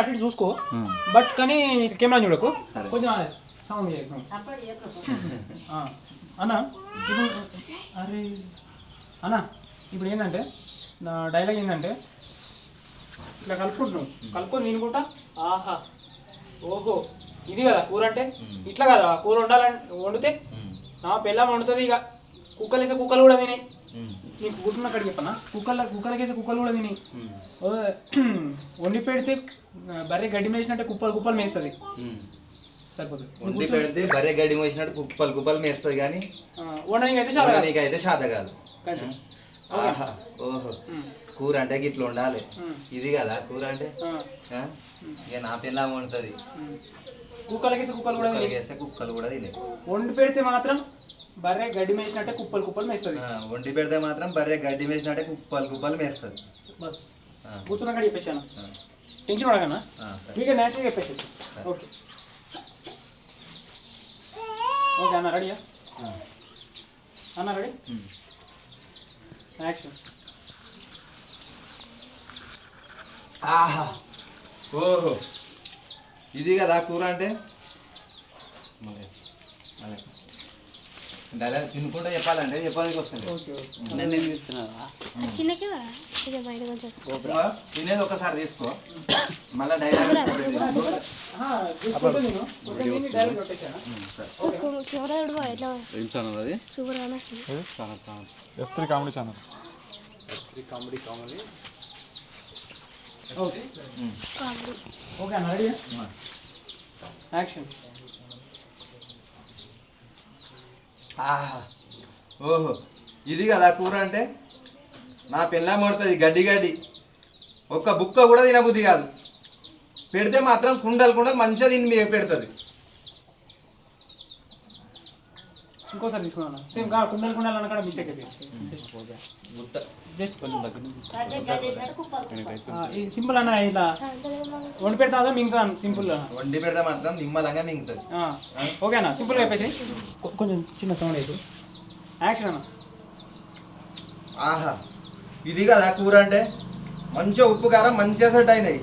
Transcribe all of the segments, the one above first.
అటు చూసుకో బట్ కానీ కెమెరా చూడకు కొంచెం సౌండ్ చేయకు అన్న ఇప్పుడు అరే అన్న ఇప్పుడు ఏంటంటే నా డైలాగ్ ఏంటంటే ఇట్లా కలుపుకుంటున్నావు కలుపుకొని తినుకుంటా ఆహా ఓహో ఇది కదా కూర అంటే ఇట్లా కదా కూర వండితే నా పిల్లం వండుతుంది ఇక కుక్కలు వేసే కుక్కలు కూడా తినాయి నీకు గుర్తున్న అక్కడికి చెప్పనా కుక్కలకేసే కుక్కలు కూడా తినాయి వండి పెడితే బర్రె గడ్డి మేసినట్టే కుప్పలు మేస్తుంది సరిపోతుంది వండి పెడితే బర్రె గడ్డి మేసినట్టు కుప్పలు మేస్తుంది కానీ వండనీకి అయితే శాత కాదు. ఆహా ఓహో కూర అంటే గిట్లా ఉండాలి ఇది కదా కూర అంటే ఇక నా పిల్ల వండుతుంది కుక్కలకేసే కుక్కలు కూడా తినే వండి పెడితే మాత్రం బర్రె గడ్డి మేసినట్టే కుప్పలు మేస్తుంది వండి పెడితే మాత్రం బర్రె గడ్డి మేసినట్టే కుప్పలు మేస్తుంది. బస్ గుర్తున్నా చెప్పేసాను టెన్షన్ పడకన్నా మీకే న్యాచురల్గా చెప్పేసి ఓకే ఓకే అన్న రెడీయా అన్న రెడీ యాక్షన్. ఆహా ఓహో ఇది కదా కూర అంటే డైలాగ్ తినుకుంటూ చెప్పాలంటే చెప్పడానికి వస్తుంది. తినేది ఒకసారి తీసుకో మళ్ళీ డైలాగ్ కామెడీ ఛానల్ ఓకే అన్న రెడీ యాక్షన్. ఆహా ఓహో ఇది కదా కూర అంటే నా పిల్ల పడుతుంది గడ్డి ఒక్క బుక్క కూడా తినబుద్ధి కాదు పెడితే మాత్రం కుండలు మంచిగా తిని పెడుతుంది. ఇంకోసారి తీసుకున్నాను సేమ్ కుండలు అన్న కూడా మిస్టేక్ అయితే జస్ట్ సింపుల్ అన్న ఇట్లా వండి పెడతా మింగుతాను సింపుల్ వండి పెడితే మాత్రం నిమ్మలంగా మింగుతుంది. ఓకే అన్న సింపుల్గా చెప్పేసి కొంచెం చిన్న సౌండ్ అయితే యాక్షన్ అన్న. ఆహా ఇది కదా కూర అంటే మంచిగా ఉప్పు కారం మంచిగా సెట్ అయినాయి.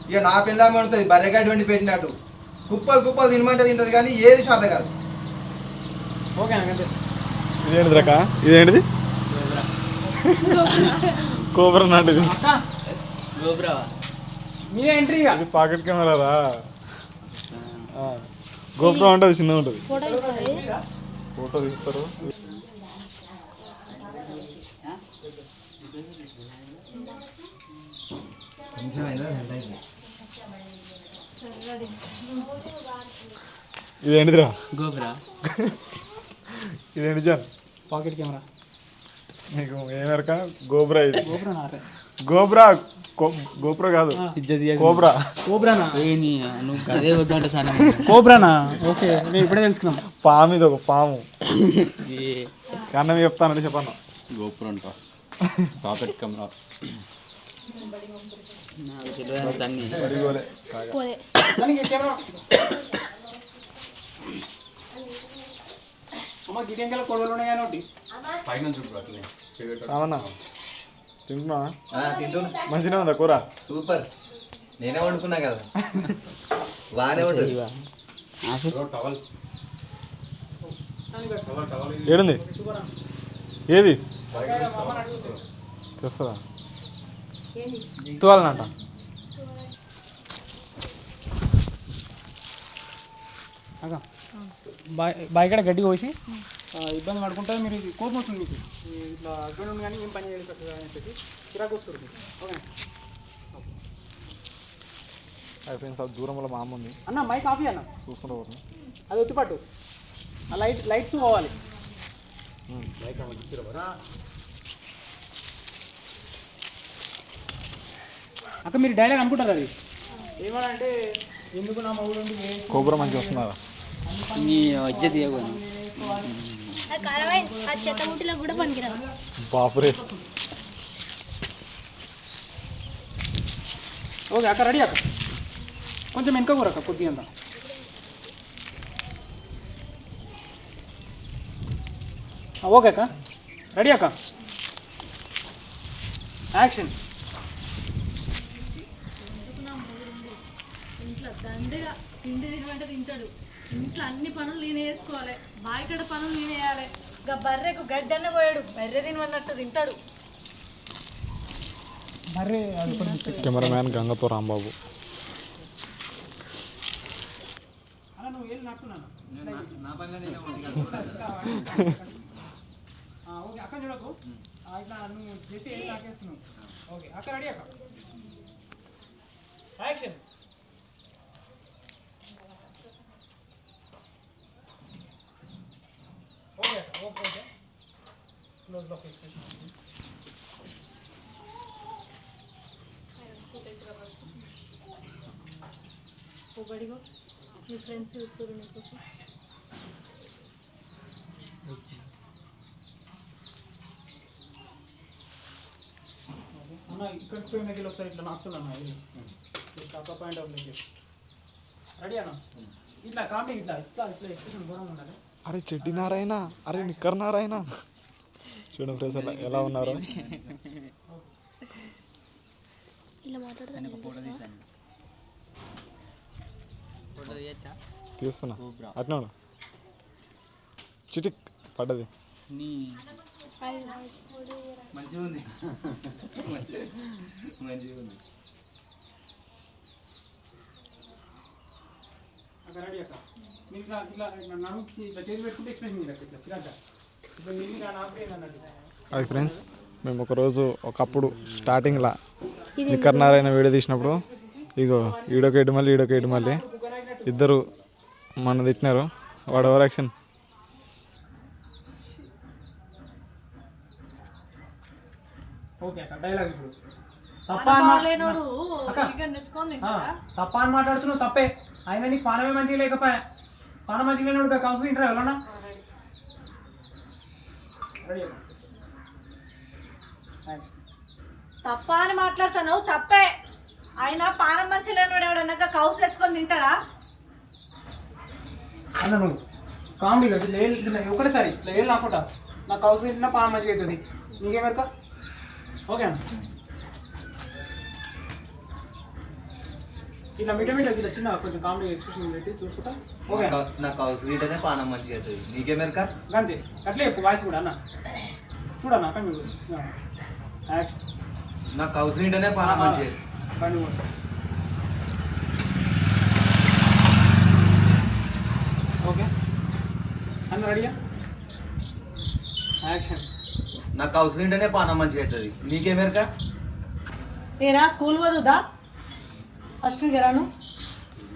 ఇక నా పిల్ల పడుతుంది బర్రెగడ్డి వండి పెట్టినట్టు కుప్పలు తినమంటే తింటుంది కానీ ఏది శాత కాదు. ఓకే అన్న అంతే. ఇదేంటిది రక ఇదేంటిది కోబ్రా నాటిది మీరే ఎంట్రీ ఇది పాకెట్ కెమెరారా గోప్రో ఉంటుంది చిన్నగా ఉంటుంది ఫోటో తీస్తారు. ఇదేంటిదిరా గోబ్రా ఇదేంటి జాన్ పాకెట్ కెమెరా నీకు ఏమరక గోబ్రా ఇది గోబ్రా గోప్రో కాదు కోబ్రానా నువ్వు అదే వద్దంటే సార్ కోబ్రానా ఓకే నేను ఇప్పుడే తెలుసుకున్నాం. పాము ఇది ఒక పాము అన్నం చెప్తానంటే చెప్పాను గోప్రో అంట పాకెట్ కెమెరా సామన్నా తింటున్నా తింటున్నా మంచిగా ఉందా కూర సూపర్ నేనే వండుకున్నా కదా బాగానే ఉంటుంది. ఏడుంది ఏది తెస్తుందా తువాలనంట బాయ్ కూడా గడ్డి కోసి ఇబ్బంది పడుకుంటే మీరు కోపం వస్తుంది మీకు ఇట్లా హస్బెండ్ ఉంది కానీ ఏం పని చేయాలి అని చెప్పి చిరాకు వస్తుంది. ఓకే ఫ్రెండ్స్ అది దూరంలో మా అమ్మ ఉంది అన్న మైక్ ఆఫీ అన్న చూసుకుంటూ పోతుంది అది ఒత్తిపట్టు ఆ లైట్స్ పోవాలి. అక్క మీరు డైలాగ్ అనుకుంటారు అది ఏమనంటే ఎందుకు నా మగుడు కోబ్రా మంచిగా వస్తుందా బాపురే. ఓకే అక్క రెడీ అక్క కొంచెం వెనుక కూర అక్క కొద్దిగా అంతా ఓకే అక్క రెడీ అక్క యాక్షన్. ఇట్లా దండిగా తిండి తినమంటే తింటాడు. ఇంట్లో అన్ని పనులు నేనే చేసుకోవాలి, బాయికడ పనులు నేనే వేయాలి. ఇంకా బర్రెకు గడ్డన్న పోయాడు, బర్రె తినమన్నట్టు తింటాడు. బర్రె కెమెరామ్యాన్ గంగతో రాంబాబు. అలా నువ్వు వెళ్ళి నట్టున్నాను. ఓకే అక్క చూడకు, ఇట్లా నువ్వు చెట్టు వేసి నాకేస్తున్నావు. ఓకే అక్క రెడీ అక్క, యాక్షన్. ఓకే అక్క, ఓకే ఓకే క్లోజ్ లొకేషన్. పొగడిగో మీ ఫ్రెండ్స్ చూస్తారు నీకోసం. అన్న ఇక్కడికి పోయిన దగ్గర ఒకసారి ఇట్లా నాస్తున్నాను. ఇది అక్క పాయింట్ ఆఫ్ వ్యూ రెడీ అన్న. ఇట్లా కామెడీ ఇట్లా ఇట్లా ఇట్లా ఎక్స్ప్రెషన్ దూరం ఉండాలి. అరే చెడ్డి నారాయణ, అరే నిక్కర్ నారాయణ. చూడండి ఫ్రెండ్స్ ఎలా ఉన్నారో. తీస్తున్నా అట్లా చిటిక్ పడ్డది. మంచిగా ఉంది, మంచిగా ఉంది. అక్క రెడీ అక్క. మీరు ఇట్లా ఇట్లా నడుము ఇట్లా చేతి పెట్టుకుంటే ఎక్స్ప్రెషన్ మీరు ఇట్లా చిరాక ఇప్పుడు మీరు నాపేది అన్నట్టు. అది ఫ్రెండ్స్ మేము ఒకరోజు ఒకప్పుడు స్టార్టింగ్లో నిక్కర్ నారాయణ వీడియో తీసినప్పుడు ఇగో ఈడొక మళ్ళీ ఈడొక మళ్ళీ ఇద్దరు మన తిట్టినారు. వాడు ఓవర్ యాక్షన్. ఓకే అక్క డైలాగ్ ఇప్పుడు బాగాలేనోడు చికెన్ తెచ్చుకొని తింటాడా? తప్ప అని మాట్లాడుతున్నావు, తప్పే. అయినా నీకు పానమే మంచిగా లేకపోయా, పానం మంచిగా లేనోడు కౌన్సిల్ తింటారా ఎవరన్నా? రెడీ అక్క. తప్ప అని మాట్లాడుతాను, తప్పే. ఆయన పానం మంచి లేనివాడు ఎవడన్నా కౌసు తెచ్చుకొని తింటాడా? అన్న నువ్వు కామెడీగా ఇట్లా ఒకటేసారి ఇట్లా ఏళ్ళు నాకుంటా నాకు కౌన్సిల్ తింటున్నా పానం మంచిగా అవుతుంది. నీకేమెరక? ఓకే అన్న. ఇట్లా మీట ఇట్లా చిన్న కొంచెం కామెడీ ఎక్స్ప్రెషన్ పెట్టి చూసుకుంటా. ఓకే నాకు హౌస్ వీటనే పానం మంచిగా అవుతుంది. నీకేమెరక? అంతే అట్లే చెప్పు వాయిస్ కూడా అన్న. చూడన్న అక్కడ మీరు యాక్షన్. నాకు హౌస్ వీటనే పానం మంచిగా. ఓకే అన్న రెడీయా? యాక్షన్. నాకు హౌస్ వీటనే పానం మంచిగా అవుతుంది. నీకేమెరక? ఏరా స్కూల్ పోదుదా? ఫస్ట్ రాను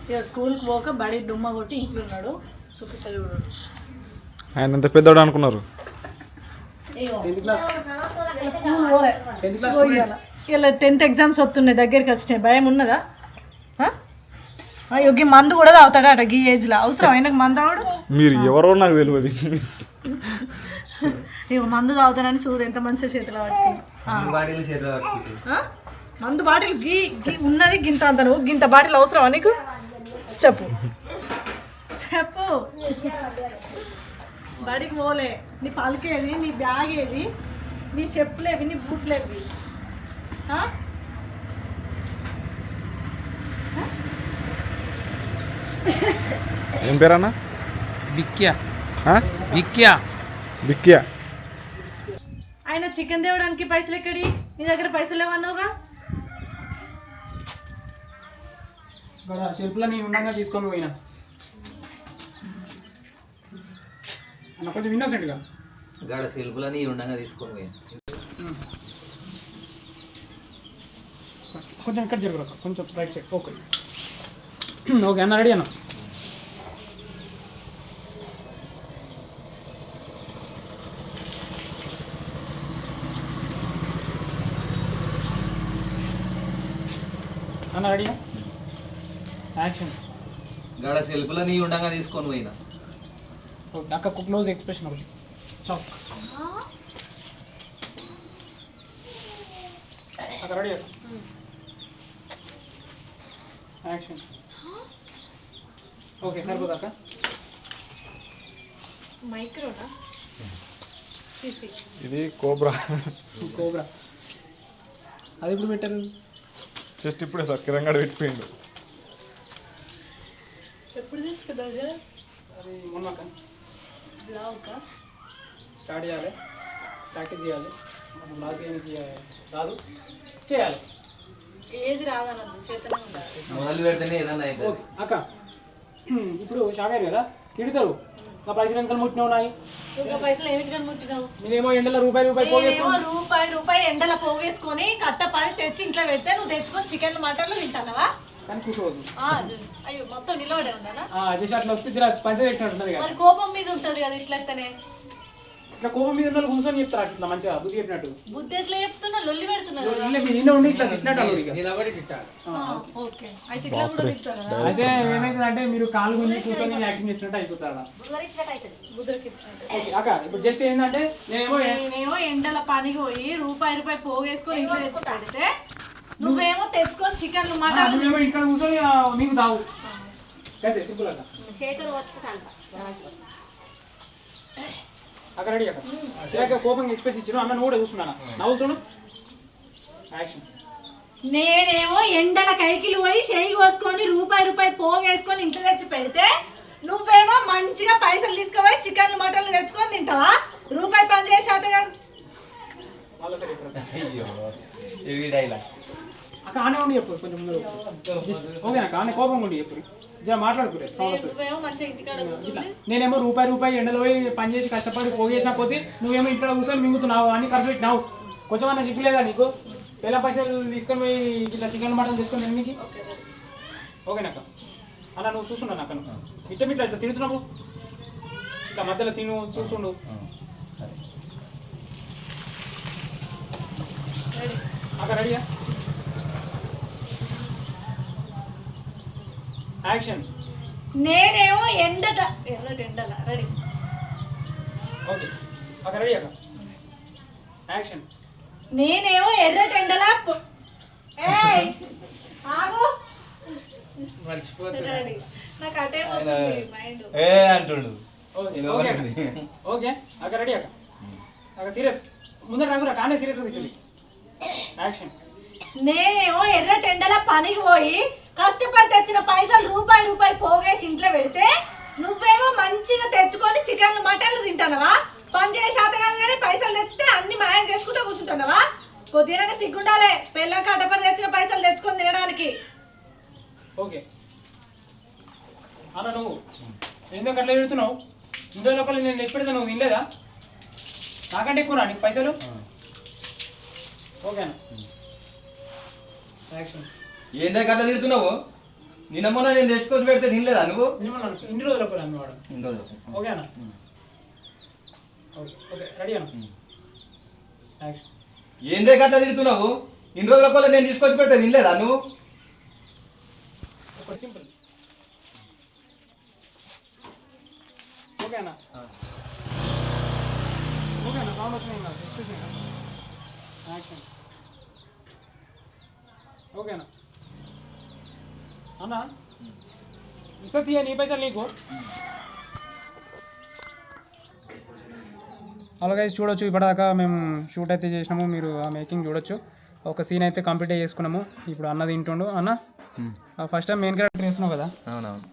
ఇక స్కూల్కి పోక బడి డుమ్మ కొట్టి ఇంట్లో ఉన్నాడు. సుఖిత చూడు ఆయన ఎంత పెద్దోడు అనుకున్నారు. స్కూల్ పోలే ఇలా 10th ఎగ్జామ్స్ వస్తున్నాయి, దగ్గరికి వచ్చినాయి. భయం ఉన్నదా? అయ్యో గీ మందు కూడా తాగుతాడట గీ ఏజ్లో. అవసరం ఆయనకు మందు తాగుడు? మీరు ఎవరో నాకు తెలియదు. ఇక మందు తాగుతానని చూడు ఎంత మంచిగా చేతిలో పట్టుకున్నా. మందు బాటిల్ గీ ఉన్నది గింత అంత, నువ్వు గింత బాటిల్ అవసరమా నీకు? చెప్పు చెప్పు. బడికి పోలే, నీ పలికేది, నీ బ్యాగ్ ఏది, నీ చెప్పులేవి, నీ బూట్లేవి? ఏం పేరన్నా? బిక్యా. బిక్యా. ఆయన చికెన్ తేవడానికి పైసలు ఎక్కడి? నీ దగ్గర పైసలు లేవన్నావుగా. చెరుపులో నేను ఉండగా తీసుకొని పోయినా అన్న కొంచెం ఇన్నోసెంట్గా. గాడ సెల్ఫ్లని ఉండగా తీసుకొని పోయాను. కొంచెం ఇక్కడ జరుగుతుంది, కొంచెం రైట్ సైడ్. ఓకే ఓకే అన్న రెడీ అన్న. అన్న రెడీయా? యాక్షన్. గాడ సెల్ఫ్లని ఉండగా తీసుకొని పోయినా. ఓకే అక్క క్లోజ్ ఎక్స్ప్రెషన్ ఒకటి చాక్. అక్క రెడీ యాక్షన్. ఓకే సరిపోదా అక్క? మైక్రోనా? ఇది కోబ్రా. కోబ్రా అది ఇప్పుడు పెట్టారు. జస్ట్ ఇప్పుడే సార్ కిరంగాడు పెట్టిపోయిండు. ఎప్పుడు తీసుకున్నావు అది మొన్న బ్లాగ్గా స్టార్ట్ చేయాలి, ప్రాక్టీస్ చేయాలి. మనం బ్లాగ్ చేయడానికి రాదు, చేయాలి. ఏది రాదన్నది చేతనే ఉండాలి. మొదలు పెడితేనే ఏదన్నా అయితే ఓకే అక్క, ఇప్పుడు షాక్ అయ్యారు కదా, తిడతారు. నా పైసలు ఎంత ముట్టినావు నాయి, ఇంకా పైసలు ఏమిటి కానీ ముట్టినావు? నేనేమో ఎండలో రూపాయి నేనేమో రూపాయి ఎండల పోగేసుకొని కట్ట పని తెచ్చి ఇంట్లో పెడితే నువ్వు తెచ్చుకొని చికెన్ మటన్లు తింటానవా? కానీ కూర్చోవద్దు. అయ్యో మొత్తం నిలబడే ఉన్నానా? అదే అట్లా వస్తే జర పంచదెట్టినట్టు కదా. మరి కోపం మీద ఉంటది కదా ఇట్లయితేనే. ఇట్లా కోపం మీద ఉన్న కూర్చొని చెప్తారు ఇట్లా మంచిగా బుద్ధి చెప్పినట్టు. బుద్ధి ఎట్లా చెప్తున్నా? లొల్లి పెడుతున్నారు కదా. నిన్న ఉండి ఇట్లా తిట్టినట్టు అన్నారు ఇక. ఓకే అయితే ఇట్లా కూడా తింటారా? అయితే ఏమైతుంది అంటే మీరు కాలు గుంజి కూర్చొని యాక్టింగ్ చేసినట్టు అయిపోతారా. బుద్ధరికి ఇచ్చినట్టు. ఓకే అక్క, ఇప్పుడు జస్ట్ ఏంటంటే నేనేమో ఎండల పనికి పోయి రూపాయి పోగేసుకొని ఇంట్లో తెచ్చి పెడితే నువ్వేమో తెచ్చుకొని చికెన్లు మటన్లు నువ్వేమో ఇక్కడ కూర్చొని మీకు తావు. అయితే సింపుల్ అక్క. అక్కడ రెడీ అక్క. చిరాక కోపంగా ఎక్స్ప్రెస్ ఇచ్చిన అన్న నువ్వు కూడా చూస్తున్నాను, నవ్వుతున్నా. యాక్షన్. నేనేమో ఎండల కైకిలు పోయి చేయి కోసుకొని రూపాయి పోగేసుకొని ఇంట్లో తెచ్చి పెడితే నువ్వేమో మంచిగా పైసలు తీసుకుపోయి చికెన్లు మటన్లు తెచ్చుకొని తింటావా? రూపాయి పని చేసాట కదా. మళ్ళీ సరే అయ్యో ఇవి డైలాగ్ అక్క ఆనే ఉండి చెప్పు కొంచెం ముందు. ఓకే అక్క, ఆనే కోపంగా ఉండి చెప్పు, జర మాట్లాడుకురే. నువ్వేమో మంచిగా ఇంటికాడ కూర్చుంది. నేనేమో రూపాయి ఎండలో పోయి పని చేసి కష్టపడి పోగేసిన పోతే నువ్వేమో ఇంట్లో కూర్చొని మింగుతున్నావు అని ఖర్చు పెట్టినావు. కొంచెం అన్న సిగ్గులేదా నీకు? వేల పైసలు తీసుకొని పోయి ఇట్లా చికెన్ మటన్ తీసుకొని తినడానికి. ఓకేనాక అలా నువ్వు చూస్తున్నాను అక్క, ఇట్లా ఇట్లా తిరుగుతున్నావు, ఇట్లా మధ్యలో తిను చూస్తుండు. అక్క రెడీయా? యాక్షన్. నేనేమో ఎండల రెడీ. ఓకే అక్క రెడీ అక్క. యాక్షన్. నేనేమో ఎర్రటెండల ఆగు రెడీ. నాకు అటే పోతుంది మైండ్. ఏ అంటుండు. ఓకే అక్క రెడీ అక్క. అక్క సీరియస్ ముందర రాకురా, కానీ సీరియస్ అవుతుంది. యాక్షన్. నేనేమో ఎర్రటెండల పనికి పోయి కష్టపడి తెచ్చిన పైసలు రూపాయి పోగేసి ఇంట్లో పెడితే నువ్వేమో మంచిగా తెచ్చుకొని చికెన్లు మటన్లు తింటానవా? పని చేసే శాత కాదు కానీ పైసలు తెచ్చితే అన్ని మాయం చేసుకుంటూ కూర్చుంటున్నావా? కొద్దిగా సిగ్గుండాలే, పెళ్ళ కట్టపడి తెచ్చిన పైసలు తెచ్చుకొని తినడానికి. ఓకే అన్న, నువ్వు ఎందుకు అట్లా పెడుతున్నావు? ఇంట్లో లోపల నేను తెచ్చి పెడతా, నువ్వు తినలేదా? నాకంటే ఎక్కువ నీకు పైసలు. ఓకేనా? యాక్షన్. ఏందే గట్లా తిడుతున్నావు? నిన్న మొన్న నేను తెచ్చుకొచ్చి పెడితే తినలేదా నువ్వు? ఇన్ని రోజుల లోపల అమ్మేవాడు. ఇన్ని రోజులు. ఓకేనా? ఓకే రెడీ అన్న. యాక్షన్. ఏందే గట్లా తిడుతున్నావు? ఇన్ని రోజుల లోపల నేను తీసుకొచ్చి పెడితే తినలేదా నువ్వు? ఒకటి సింపుల్. ఓకేనా? ఓకేనా? సౌండ్ వచ్చినాయి కదా, ఎక్స్ప్రెషన్. యాక్షన్. ఓకేనా అన్న? ఇస్తా తీయ నీ పైసలు నీకు. అలాగే చూడొచ్చు, ఇప్పటిదాకా మేము షూట్ అయితే చేసినాము, మీరు ఆ మేకింగ్ చూడొచ్చు. ఒక సీన్ అయితే కంప్లీట్ చేసుకున్నాము. ఇప్పుడు అన్న తింటుండు. అన్న ఫస్ట్ టైం మెయిన్ క్యారెక్టర్ వేస్తున్నావు కదా, అవునవును.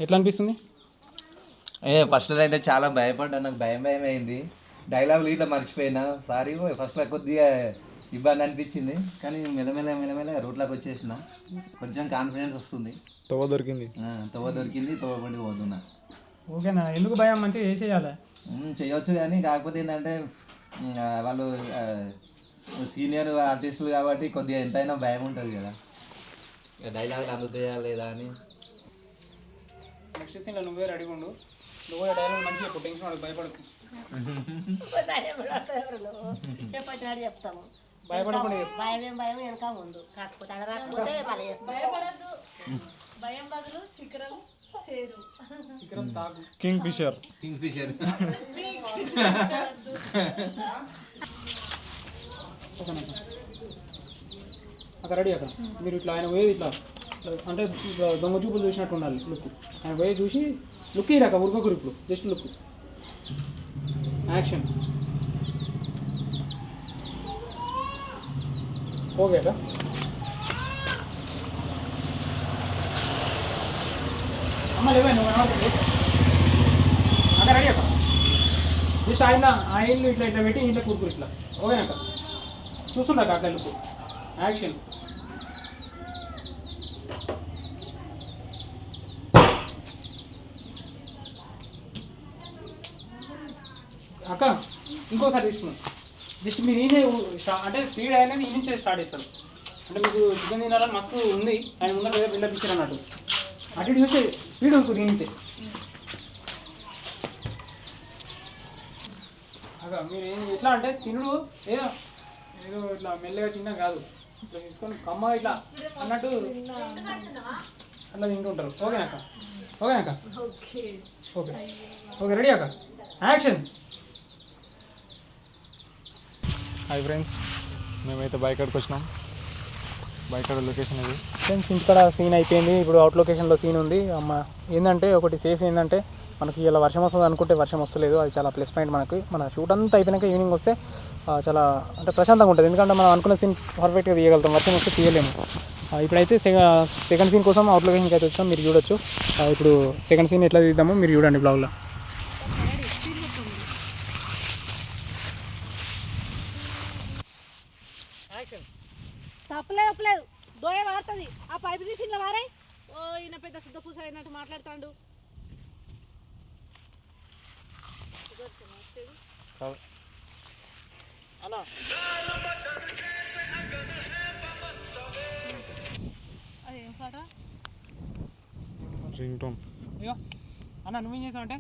ఎట్లా అనిపిస్తుంది? ఫస్ట్ అయితే చాలా భయపడ్డా, నాకు భయం అయింది. డైలాగులు ఇట్లా మర్చిపోయినా, సారీ ఫస్ట్లో కొద్దిగా ఇబ్బంది అనిపించింది. కానీ మెల్లమెల్ల రోడ్లోకి వచ్చేసిన కొంచెం కాన్ఫిడెన్స్ వస్తుంది. తవ్వ దొరికింది, తవ్వ పండి పోతున్నా. ఓకేనా? ఎందుకు భయం? మంచిగా చేసేయాలి. చేయొచ్చు కానీ కాకపోతే ఏంటంటే వాళ్ళు సీనియర్ ఆర్టిస్టులు కాబట్టి కొద్దిగా ఎంతైనా భయం ఉంటుంది కదా, డైలాగులు అందుతాయా లేదా అని. నెక్స్ట్ సీన్లో నువ్వే రెడీగా ఉండు. నువ్వు డైలాగ్ మంచిగా చెప్పు, టెన్షన్ వాడికి భయపడకు. చెప్పొచ్చినాడు చెప్తాము. భయపడకుండా భయం వెనక ముందు కాకపోతే అక్కడ రాకపోతే మళ్ళీ చేస్తాం. భయపడద్దు, భయం బదులు శిఖరం చేరు. శిఖరం తాగు. Kingfisher. ఓకేనా అక్కడ రెడీ అక్కడ. మీరు ఇట్లా ఆయన పోయేది ఇట్లా అంటే దొంగ చూపులు చూసినట్టు ఉండాలి లుక్. ఆయన పోయి చూసి లుక్ ఇరాక ఉరుకకురు, ఇప్పుడు జస్ట్ లుక్. యాక్షన్. ఓకే అక్క. అమ్మ లేవే నువ్వు కనబడుతుంది అక్కడ రెడీ అక్క జస్ట్ ఆయిల్ ఇట్లా ఇట్లా పెట్టి ఇంట్లో కూరుకురు ఇట్లా ఓకేనాక చూస్తుండక అట్లా లుక్ యాక్షన్ అక్క ఇంకోసారి తీసుకున్నాం జస్ట్ మీరు ఈయనే అంటే స్పీడ్ అనేది ఈ నుంచే స్టార్ట్ చేస్తారు అంటే మీకు చికెన్ తినాలని మస్తు ఉంది ఆయన ముందర ఏదో బిల్డప్ ఇచ్చారు అన్నట్టు అటు ఇటు చూస్తే స్పీడ్ ఉంటుంది ఈ నుంచే అక్క మీరు ఎట్లా అంటే తినుడు ఏదో ఏదో ఇట్లా మెల్లగా చిన్న కాదు ఇట్లా తీసుకొని కమ్మగా ఇట్లా అన్నట్టు అట్లా తింటుంటారు ఓకేనాక ఓకేనాక ఓకే ఓకే రెడీ అక్క యాక్షన్ హాయ్ ఫ్రెండ్స్, మేమైతే బైక్ కాడికి వచ్చినాం. బైక్ కాడ లొకేషన్ ఇది. ఫ్రెండ్స్ ఇంటికాడ సీన్ అయిపోయింది. ఇప్పుడు అవుట్ లొకేషన్లో సీన్ ఉంది. అమ్మ ఏంటంటే ఒకటి సేఫ్ ఏంటంటే మనకి ఇలా వర్షం వస్తుంది అనుకుంటే వర్షం వస్తలేదు. అది చాలా ప్లస్ పాయింట్ మనకి. మన షూట్ అంతా అయిపోయినాక ఈవినింగ్ వస్తే చాలా అంటే ప్రశాంతంగా ఉంటుంది. ఎందుకంటే మనం అనుకున్న సీన్ పర్ఫెక్ట్గా తీయగలుగుతాం. వర్షం వస్తే తీయలేము. ఇప్పుడైతే సెకండ్ సీన్ కోసం అవుట్ లొకేషన్కి అయితే వచ్చాం. మీరు చూడొచ్చు. ఇప్పుడు సెకండ్ సీన్ ఎట్లా తీద్దామో మీరు చూడండి బ్లాగ్లో. తప్పలేదు దోయ వాడుతుంది. ఆ పైపు తీసి ఇంట్లో వారాయి. ఓ ఈయన పెద్ద శుద్ధ పూస అయినట్టు మాట్లాడుతాడు. అదేం పాట రింగ్ టోన్. ఇగో అన్న నువ్వేం చేసావంటే